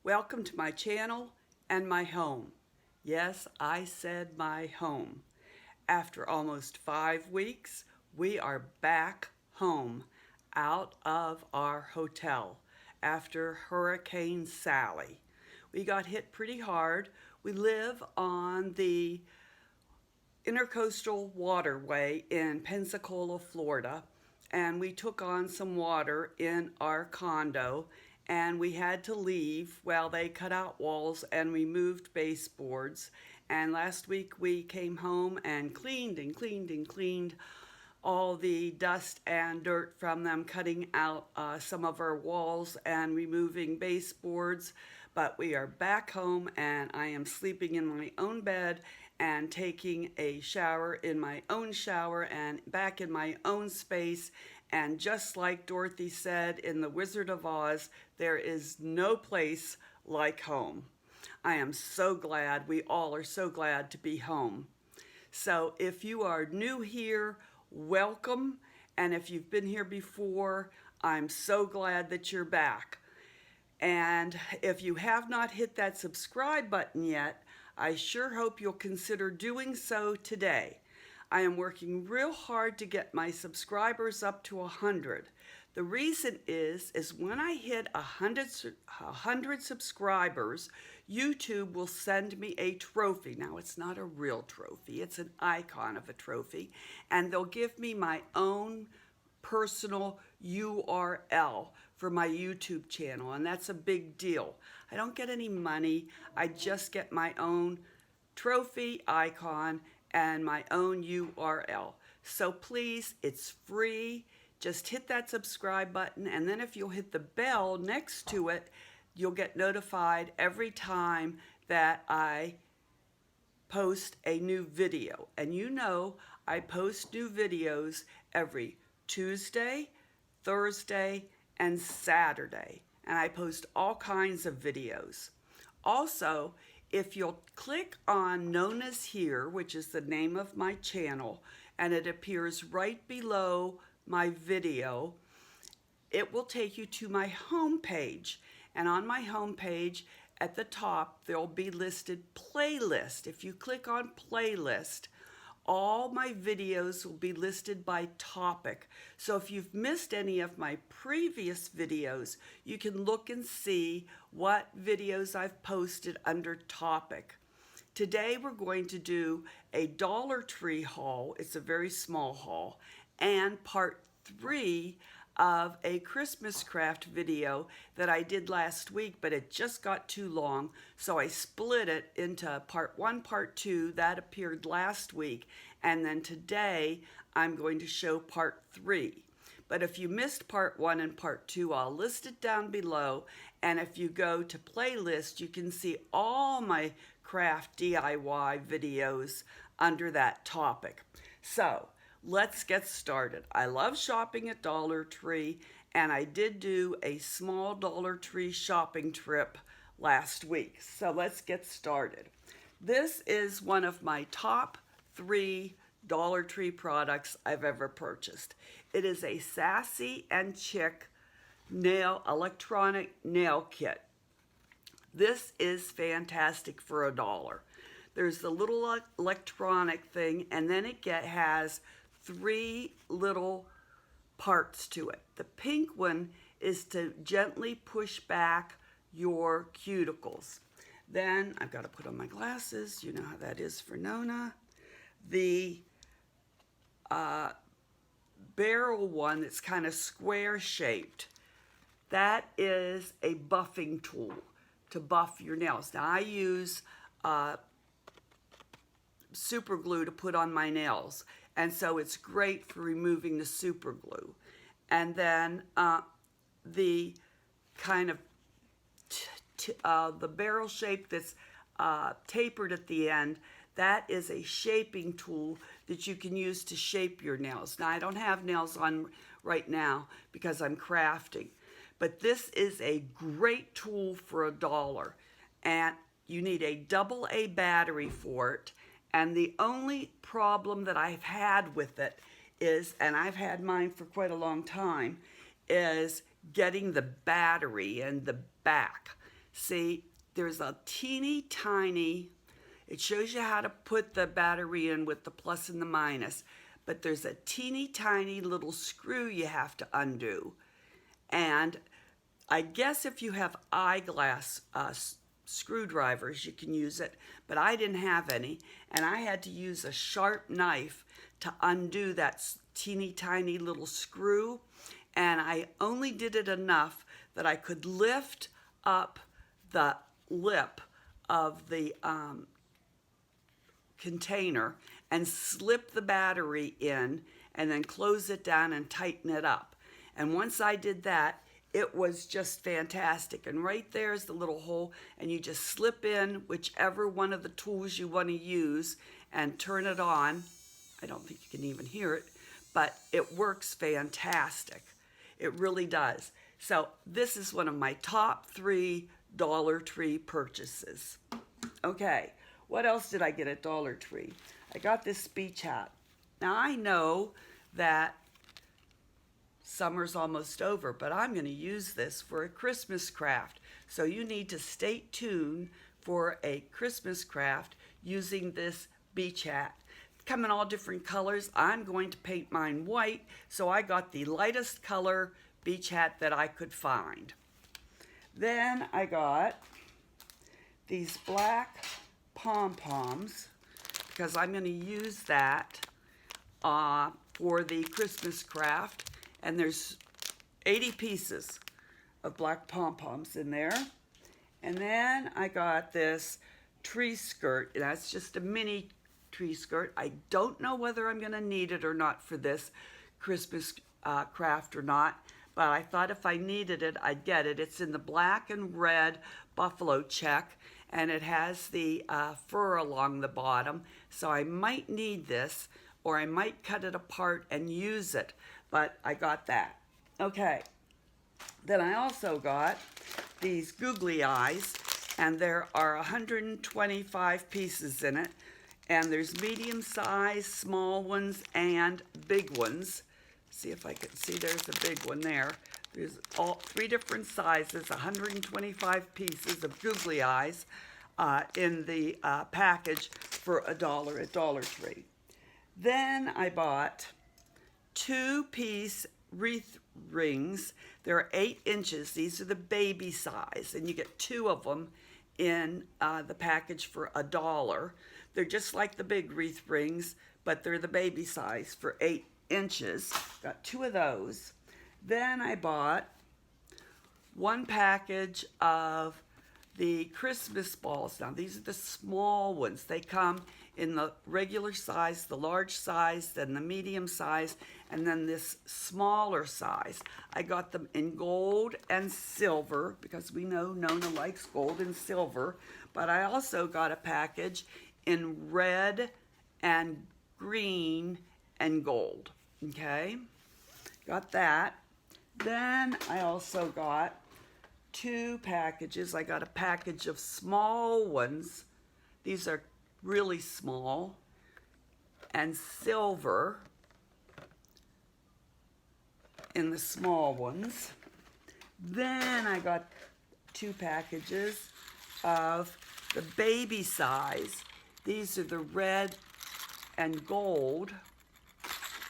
Welcome to my channel and my home. Yes, I said my home. After almost 5 weeks, we are back home out of our hotel after Hurricane Sally. We got hit pretty hard. We live on the Intercoastal Waterway in Pensacola, Florida, and we took on some water in our condo and we had to leave. Well, they cut out walls and we moved baseboards. And last week we came home and cleaned all the dust and dirt from them, cutting out some of our walls and removing baseboards. But we are back home and I am sleeping in my own bed and taking a shower in my own shower and back in my own space. And just like Dorothy said in The Wizard of Oz, there is no place like home. I am so glad, we all are so glad to be home. So if you are new here, welcome. And if you've been here before, I'm so glad that you're back. And if you have not hit that subscribe button yet, I sure hope you'll consider doing so today. I am working real hard to get my subscribers up to 100. The reason is when I hit 100 subscribers, YouTube will send me a trophy. Now, it's not a real trophy, it's an icon of a trophy, and they'll give me my own personal URL for my YouTube channel, and that's a big deal. I don't get any money, I just get my own trophy icon and my own URL. So please, it's free. Just hit that subscribe button, and then if you'll hit the bell next to it, you'll get notified every time that I post a new video. And you know, I post new videos every Tuesday, Thursday, and Saturday. And I post all kinds of videos. Also, if you'll click on Nona's Here, which is the name of my channel, and it appears right below my video, it will take you to my home page. And on my home page, at the top, there'll be listed playlist. If you click on playlist, all my videos will be listed by topic. So if you've missed any of my previous videos, you can look and see what videos I've posted under topic. Today we're going to do a Dollar Tree haul. It's a very small haul, and part 3 of a Christmas craft video that I did last week, but it just got too long, so I split it into part 1, part 2, that appeared last week, and then today I'm going to show part 3. But if you missed part 1 and part 2, I'll list it down below, and if you go to playlist, you can see all my craft DIY videos under that topic. So let's get started. I love shopping at Dollar Tree, and I did do a small Dollar Tree shopping trip last week. So let's get started. This is one of my top 3 Dollar Tree products I've ever purchased. It is a Sassy and Chic electronic nail kit. This is fantastic for $1. There's the little electronic thing, and then it has 3 little parts to it. The pink one is to gently push back your cuticles. Then I've got to put on my glasses. You know how that is for Nona. The barrel one that's kind of square shaped, that is a buffing tool to buff your nails. Now I use super glue to put on my nails, and so it's great for removing the super glue. And then the kind of the barrel shape that's tapered at the end, that is a shaping tool that you can use to shape your nails. Now I don't have nails on right now because I'm crafting, but this is a great tool for $1, and you need a AA battery for it. And the only problem that I've had with it is, and I've had mine for quite a long time, is getting the battery in the back. See, there's a teeny tiny, it shows you how to put the battery in with the plus and the minus, but there's a teeny tiny little screw you have to undo. And I guess if you have eyeglass screwdrivers, you can use it, but I didn't have any, and I had to use a sharp knife to undo that teeny tiny little screw, and I only did it enough that I could lift up the lip of the container and slip the battery in and then close it down and tighten it up. And once I did that, it was just fantastic. And right there is the little hole, and you just slip in whichever one of the tools you want to use and turn it on. I don't think you can even hear it, but it works fantastic. It really does. So this is one of my top 3 Dollar Tree purchases. Okay, what else did I get at Dollar Tree? I got this beach hat. Now I know that summer's almost over, but I'm going to use this for a Christmas craft. So you need to stay tuned for a Christmas craft using this beach hat. Come in all different colors. I'm going to paint mine white, so I got the lightest color beach hat that I could find. Then I got these black pom-poms because I'm going to use that for the Christmas craft. And there's 80 pieces of black pom-poms in there. And then I got this tree skirt. That's just a mini tree skirt. I don't know whether I'm going to need it or not for this Christmas craft or not, but I thought if I needed it, I'd get it. It's in the black and red buffalo check, and it has the fur along the bottom, so I might need this, or I might cut it apart and use it, but I got that. Okay, then I also got these googly eyes, and there are 125 pieces in it, and there's medium size, small ones, and big ones. See if I can see, there's a big one there. There's all 3 different sizes, 125 pieces of googly eyes in the package for $1 at Dollar Tree. Then I bought 2-piece wreath rings. They're 8 inches. These are the baby size, and you get 2 of them in the package for $1. They're just like the big wreath rings, but they're the baby size for 8 inches. Got 2 of those. Then I bought 1 package of the Christmas balls. Now these are the small ones. They come in the regular size, the large size, then the medium size, and then this smaller size. I got them in gold and silver because we know Nona likes gold and silver, but I also got a package in red and green and gold. Okay, got that. Then I also got 2 packages. I got a package of small ones. These are really small, and silver in the small ones. Then I got 2 packages of the baby size. These are the red and gold,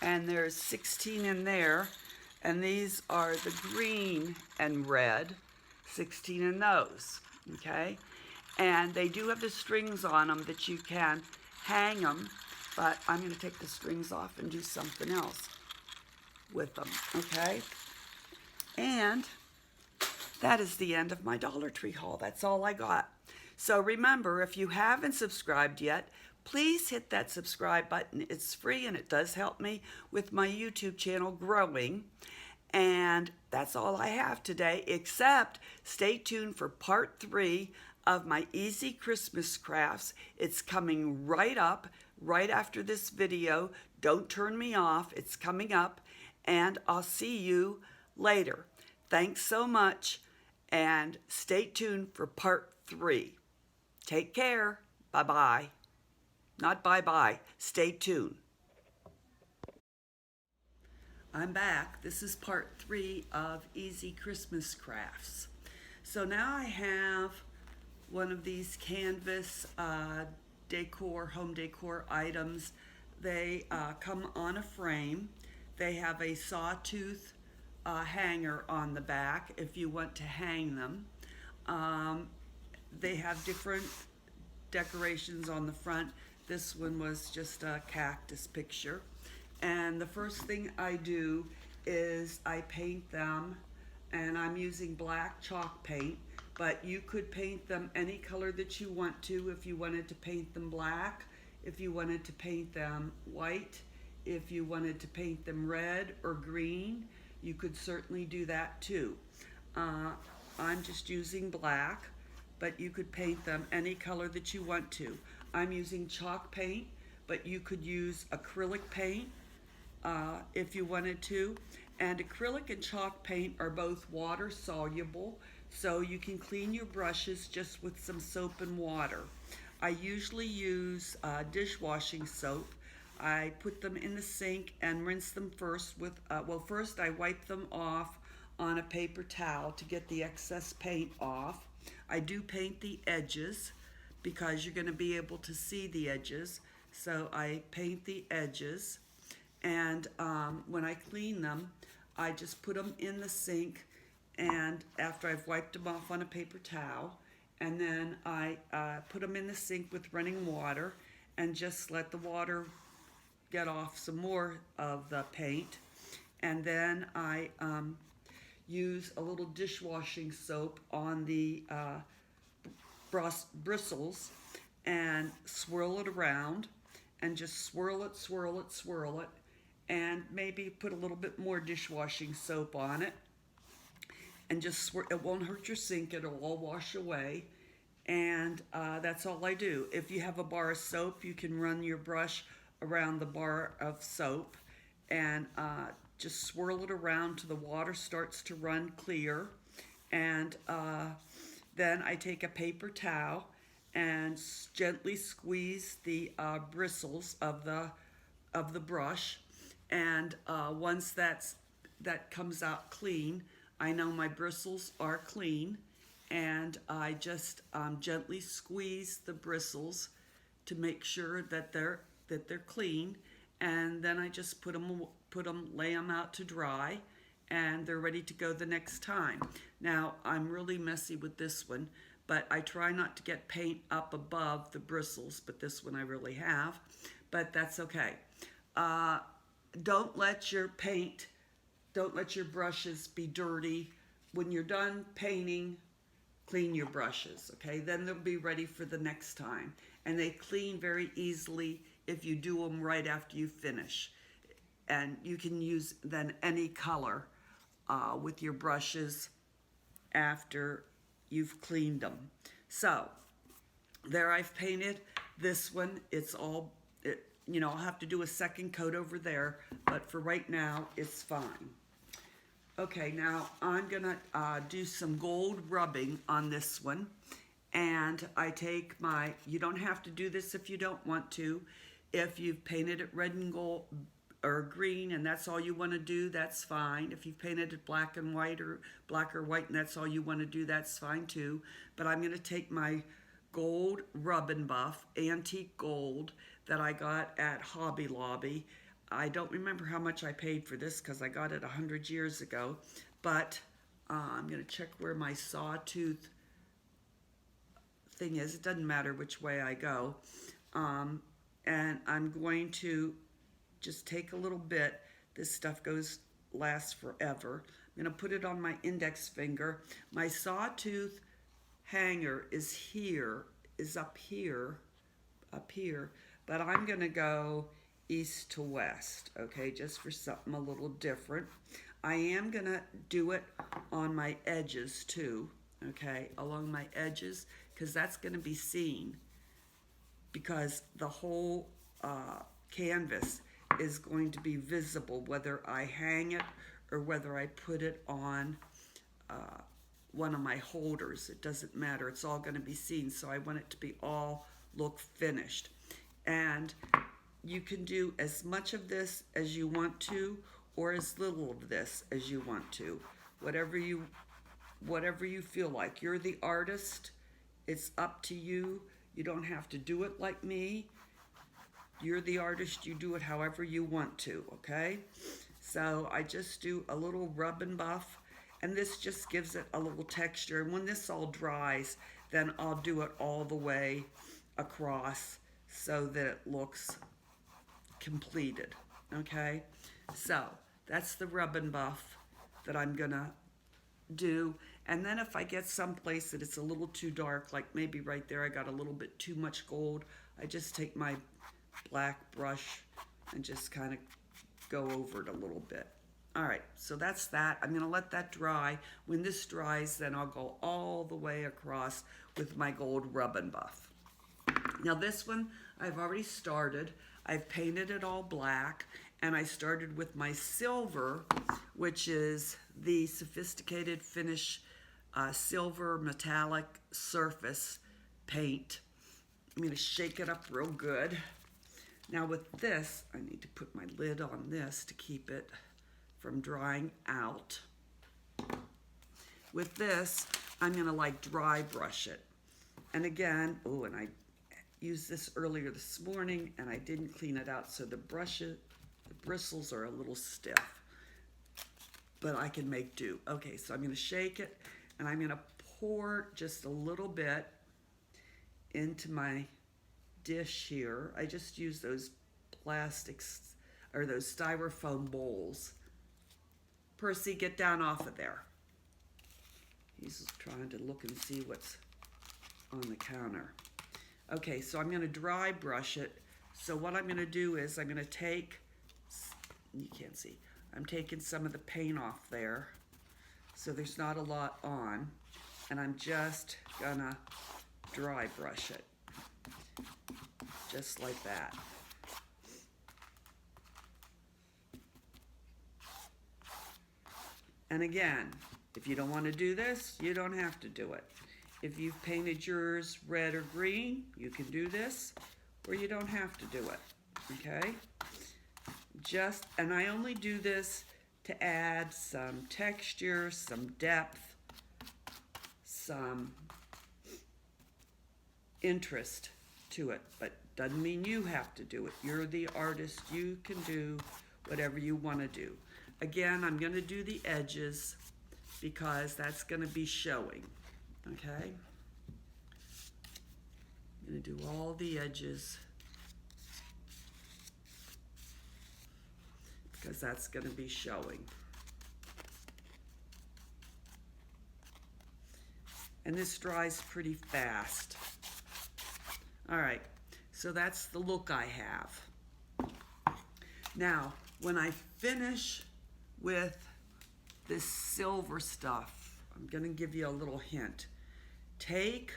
and there's 16 in there. And these are the green and red, 16 in those, okay? And they do have the strings on them that you can hang them, but I'm going to take the strings off and do something else with them, okay? And that is the end of my Dollar Tree haul. That's all I got. So remember, if you haven't subscribed yet, please hit that subscribe button. It's free and it does help me with my YouTube channel growing. And that's all I have today, except stay tuned for part 3 of my Easy Christmas Crafts. It's coming right up, right after this video. Don't turn me off. It's coming up, and I'll see you later. Thanks so much, and stay tuned for part 3. Take care. Bye-bye. Not bye-bye. Stay tuned. I'm back. This is part 3 of Easy Christmas Crafts. So now I have one of these canvas decor, home decor items. They come on a frame. They have a sawtooth hanger on the back if you want to hang them. They have different decorations on the front. This one was just a cactus picture. And the first thing I do is I paint them, and I'm using black chalk paint, but you could paint them any color that you want to. If you wanted to paint them black, if you wanted to paint them white, if you wanted to paint them red or green, you could certainly do that too. I'm just using black, but you could paint them any color that you want to. I'm using chalk paint, but you could use acrylic paint if you wanted to. And acrylic and chalk paint are both water soluble, so you can clean your brushes just with some soap and water. I usually use dishwashing soap. I put them in the sink and rinse them first with, first I wipe them off on a paper towel to get the excess paint off. I do paint the edges because you're going to be able to see the edges, so I paint the edges. And when I clean them, I just put them in the sink, and after I've wiped them off on a paper towel, and then I put them in the sink with running water and just let the water get off some more of the paint. And then I use a little dishwashing soap on the bristles and swirl it around, and just swirl it, swirl it, swirl it, and maybe put a little bit more dishwashing soap on it, and just swirl. It won't hurt your sink, it'll all wash away. And that's all I do. If you have a bar of soap, you can run your brush around the bar of soap and just swirl it around till the water starts to run clear. And then I take a paper towel and gently squeeze the bristles of the brush. And once that comes out clean, I know my bristles are clean, and I just gently squeeze the bristles to make sure that they're clean. And then I just lay them out to dry, and they're ready to go the next time. Now, I'm really messy with this one, but I try not to get paint up above the bristles, but this one I really have, but that's okay. Don't let your brushes be dirty. When you're done painting, clean your brushes, okay? Then they'll be ready for the next time. And they clean very easily if you do them right after you finish. And you can use then any color with your brushes after you've cleaned them. So there, I've painted this one. It's all, I'll have to do a second coat over there, but for right now, it's fine. Okay, now I'm gonna do some gold rubbing on this one. And I take you don't have to do this if you don't want to. If you've painted it red and gold or green and that's all you want to do, that's fine. If you've painted it black and white or black or white and that's all you want to do, that's fine too. But I'm gonna take my gold Rub and Buff, antique gold, that I got at Hobby Lobby. I don't remember how much I paid for this because I got it 100 years ago, but I'm gonna check where my sawtooth thing is. It doesn't matter which way I go. And I'm going to just take a little bit. This stuff lasts forever. I'm gonna put it on my index finger. My sawtooth hanger is up here, but I'm gonna go east to west, okay, just for something a little different. I am gonna do it on my edges too, okay, along my edges, because that's gonna be seen, because the whole canvas is going to be visible, whether I hang it or whether I put it on one of my holders. It doesn't matter, it's all gonna be seen, so I want it to be all look finished. And you can do as much of this as you want to, or as little of this as you want to. Whatever you whatever you feel like. You're the artist. It's up to you. You don't have to do it like me. You're the artist. You do it however you want to, okay? So I just do a little rub and buff, and this just gives it a little texture. And when this all dries, then I'll do it all the way across so that it looks completed, okay? So that's the rub and buff that I'm gonna do. And then if I get someplace that it's a little too dark, like maybe right there I got a little bit too much gold, I just take my black brush and just kind of go over it a little bit. All right, so that's that. I'm gonna let that dry. When this dries, then I'll go all the way across with my gold rub and buff. Now this one, I've already started. I've painted it all black, and I started with my silver, which is the Sophisticated Finish Silver Metallic Surface Paint. I'm gonna shake it up real good. Now with this, I need to put my lid on this to keep it from drying out. With this, I'm gonna like dry brush it. And again, oh, and I used this earlier this morning and I didn't clean it out, so the bristles are a little stiff, but I can make do. Okay, so I'm gonna shake it and I'm gonna pour just a little bit into my dish here. I just use those plastics or those styrofoam bowls. Percy, get down off of there. He's trying to look and see what's on the counter. Okay, so I'm gonna dry brush it. So what I'm gonna do is I'm gonna take, you can't see, I'm taking some of the paint off there, so there's not a lot on, and I'm just gonna dry brush it, just like that. And again, if you don't want to do this, you don't have to do it. If you've painted yours red or green, you can do this, or you don't have to do it, okay? And I only do this to add some texture, some depth, some interest to it, but doesn't mean you have to do it. You're the artist. You can do whatever you want to do. Again, I'm going to do the edges because that's going to be showing, okay? I'm going to do all the edges because that's going to be showing. And this dries pretty fast. All right, so that's the look I have. Now, when I finish with this silver stuff, I'm gonna give you a little hint. Take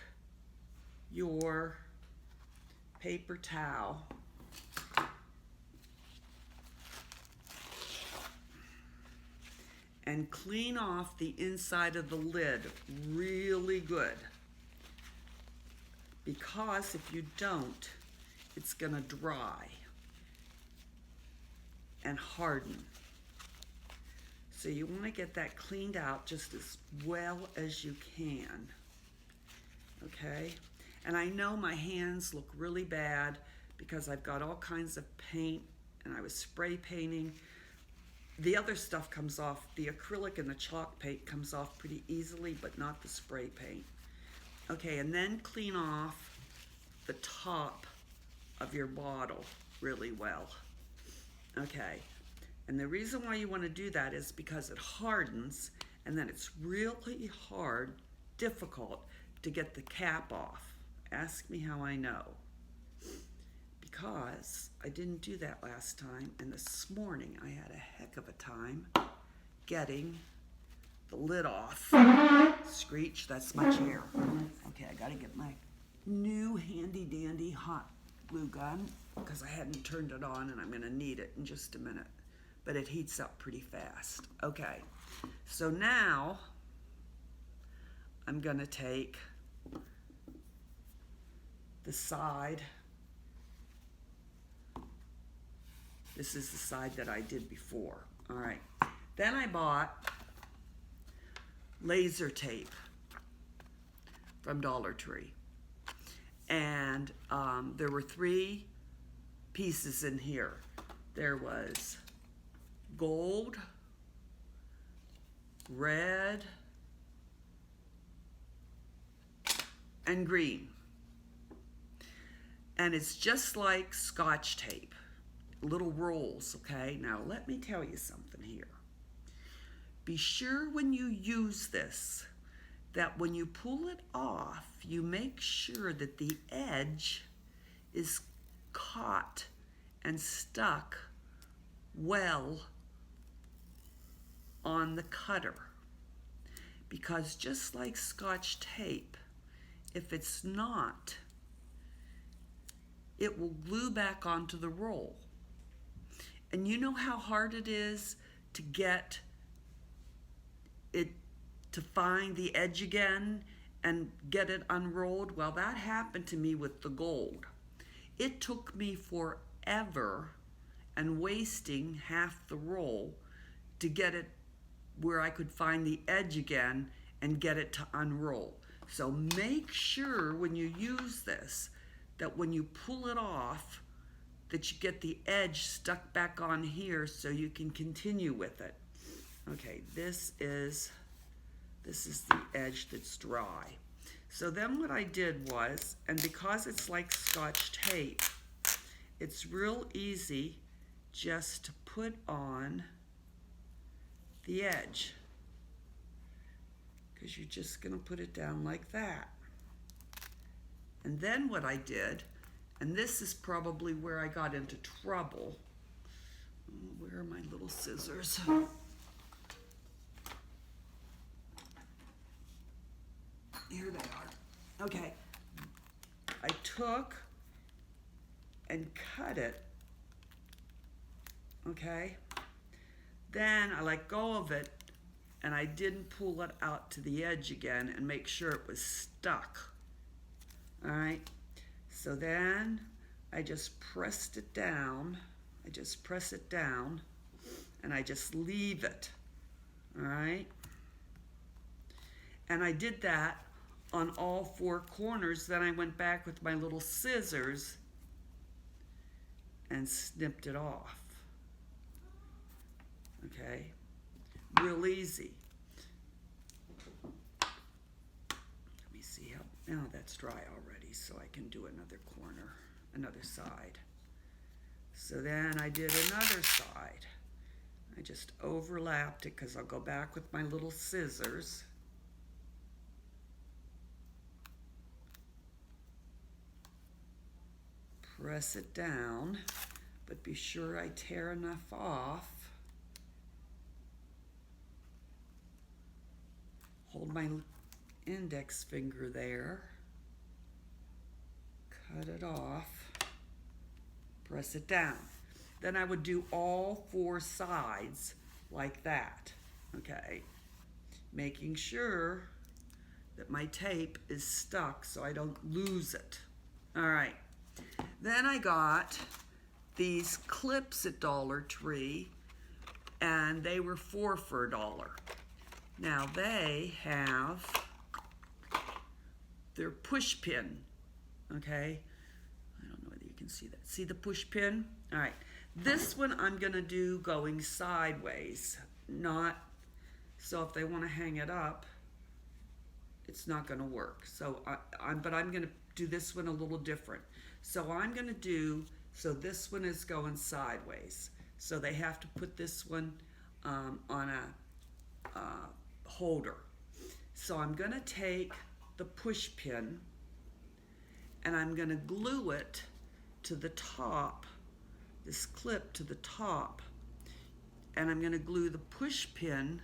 your paper towel and clean off the inside of the lid really good. Because if you don't, it's gonna dry and harden. So you wanna get that cleaned out just as well as you can, okay? And I know my hands look really bad because I've got all kinds of paint and I was spray painting. The other stuff comes off, the acrylic and the chalk paint comes off pretty easily, but not the spray paint. Okay, and then clean off the top of your bottle really well. Okay, and the reason why you want to do that is because it hardens, and then it's really hard, difficult to get the cap off. Ask me how I know. Because I didn't do that last time, and this morning I had a heck of a time getting the lid off. Screech, that's my chair. Okay, I gotta get my new handy dandy hot glue gun because I hadn't turned it on and I'm gonna need it in just a minute. But it heats up pretty fast. Okay, so now I'm gonna take the side. This is the side that I did before. All right, then I bought laser tape from Dollar Tree. And there were 3 pieces in here. There was gold, red, and green. And it's just like Scotch tape, little rolls, okay? Now let me tell you something here. Be sure when you use this that when you pull it off, you make sure that the edge is caught and stuck well on the cutter. Because just like Scotch tape, if it's not, it will glue back onto the roll. And you know how hard it is to get it to find the edge again and get it unrolled? Well, that happened to me with the gold. It took me forever and wasting half the roll to get it where I could find the edge again and get it to unroll. So make sure when you use this that when you pull it off that you get the edge stuck back on here so you can continue with it. Okay, this is the edge that's dry. So then what I did was, and because it's like Scotch tape, it's real easy just to put on the edge, because you're just gonna put it down like that. And then what I did, and this is probably where I got into trouble. Where are my little scissors? Here they are. Okay. I took and cut it. Okay. Then I let go of it and I didn't pull it out to the edge again and make sure it was stuck. All right. So then I just pressed it down. I just press it down and I just leave it. All right. And I did that on all 4 corners. Then I went back with my little scissors and snipped it off. Okay, real easy. Let me see how, now that's dry already, so I can do another corner, another side. So then I did another side. I just overlapped it because I'll go back with my little scissors. Press it down, but be sure I tear enough off. Hold my index finger there, cut it off, press it down. Then I would do all 4 sides like that, okay? Making sure that my tape is stuck so I don't lose it. All right. Then I got these clips at Dollar Tree, and they were 4 for $1. Now they have their push pin, okay? I don't know whether you can see that. See the push pin? All right. This one I'm gonna do going sideways, not, so if they wanna hang it up, it's not gonna work. So but I'm gonna do this one a little different. So I'm gonna do, so this one is going sideways. So they have to put this one on a holder. So I'm gonna take the push pin and I'm gonna glue it to the top, this clip to the top, and I'm gonna glue the push pin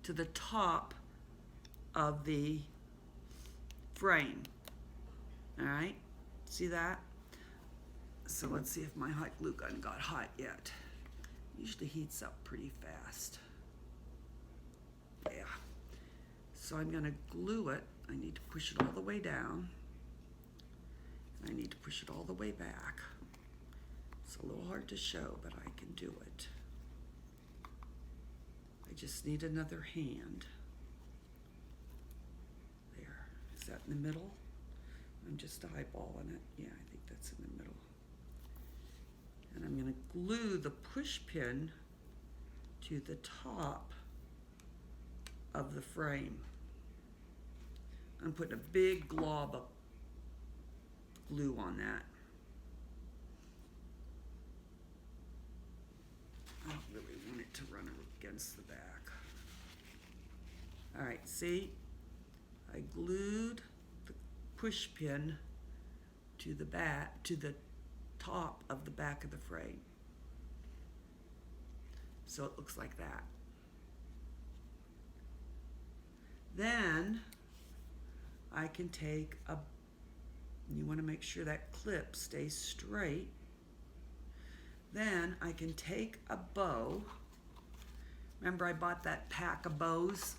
to the top of the frame. All right, see that? So let's see if my hot glue gun got hot yet. Usually heats up pretty fast. Yeah. So I'm gonna glue it. I need to push it all the way down. I need to push it all the way back. It's a little hard to show, but I can do it. I just need another hand. that in the middle? I'm just eyeballing it. Yeah, I think that's in the middle. And I'm going to glue the push pin to the top of the frame. I'm putting a big glob of glue on that. I don't really want it to run against the back. All right, see? I glued the push pin to the back, to the top of the back of the frame. So it looks like that. Then I can take you want to make sure that clip stays straight. Then I can take a bow. Remember I bought that pack of bows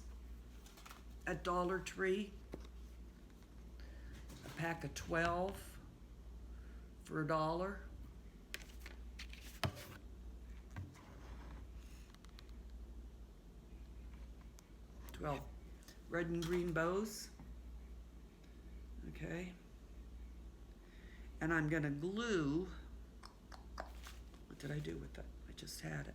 at Dollar Tree? A pack of 12 for $1. 12 red and green bows. Okay. And I'm going to glue. What did I do with that? I just had it.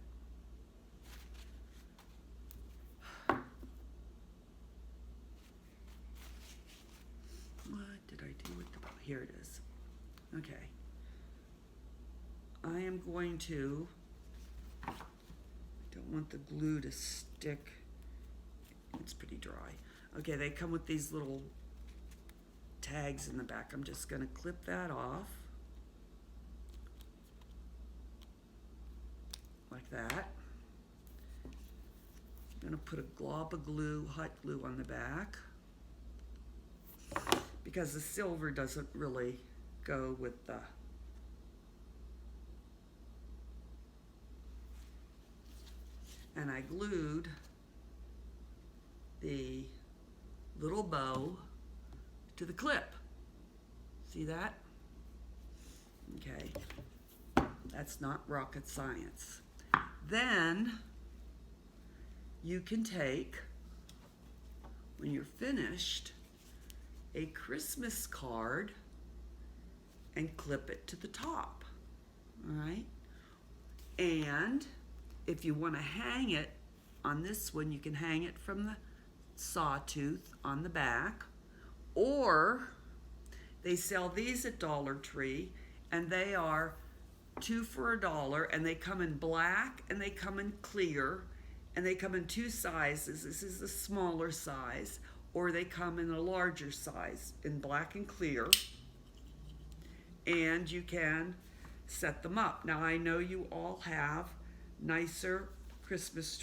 What did I do with the bow? Here it is. Okay. I am going to, I don't want the glue to stick. It's pretty dry. Okay, they come with these little tags in the back. I'm just going to clip that off. Like that. I'm going to put a glob of glue, hot glue on the back. Because the silver doesn't really go with the and I glued the little bow to the clip. See that? Okay. That's not rocket science. Then you can take, when you're finished, a Christmas card and clip it to the top. All right? And if you want to hang it on this one, you can hang it from the sawtooth on the back, or they sell these at Dollar Tree, and they are 2 for $1, and they come in black and they come in clear, and they come in 2 sizes. This is the smaller size, or they come in a larger size in black and clear, and you can set them up. Now I know you all have nicer Christmas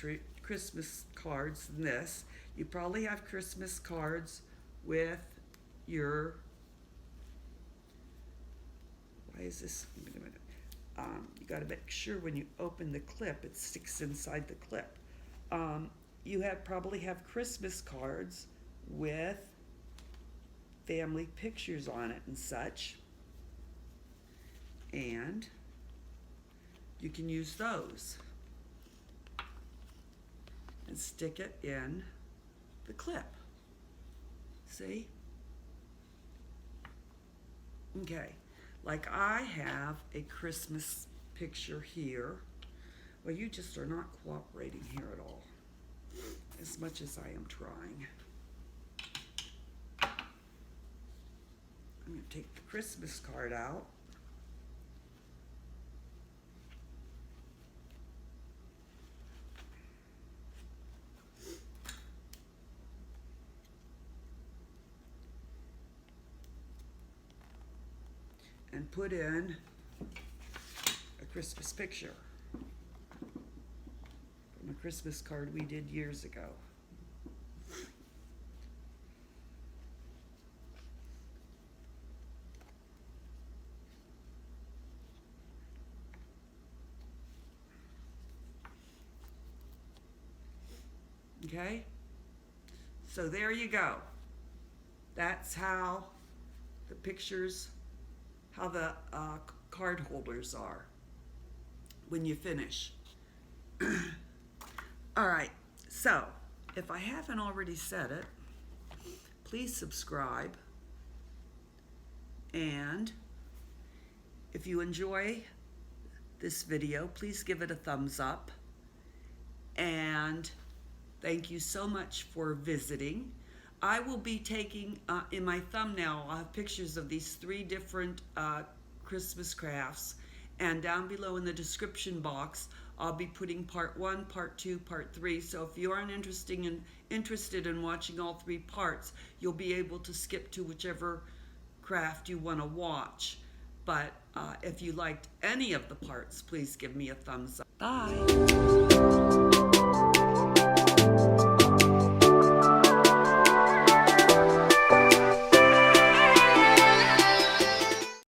cards than this. You probably have Christmas cards with your, why is this, wait a minute. You got to make sure when you open the clip, it sticks inside the clip. You probably have Christmas cards with family pictures on it and such. And you can use those and stick it in the clip. See? Okay, like I have a Christmas picture here. Well, you just are not cooperating here at all, as much as I am trying. I'm going to take the Christmas card out. And put in a Christmas picture from a Christmas card we did years ago. Okay? So there you go. That's how the pictures, how the card holders are when you finish. All right, so if I haven't already said it, please subscribe. And if you enjoy this video, please give it a thumbs up. And thank you so much for visiting. I will be taking, in my thumbnail, I'll have pictures of these 3 different Christmas crafts. And down below in the description box, I'll be putting part 1, part 2, part 3. So if you aren't interested in watching all 3 parts, you'll be able to skip to whichever craft you want to watch. But if you liked any of the parts, please give me a thumbs up. Bye.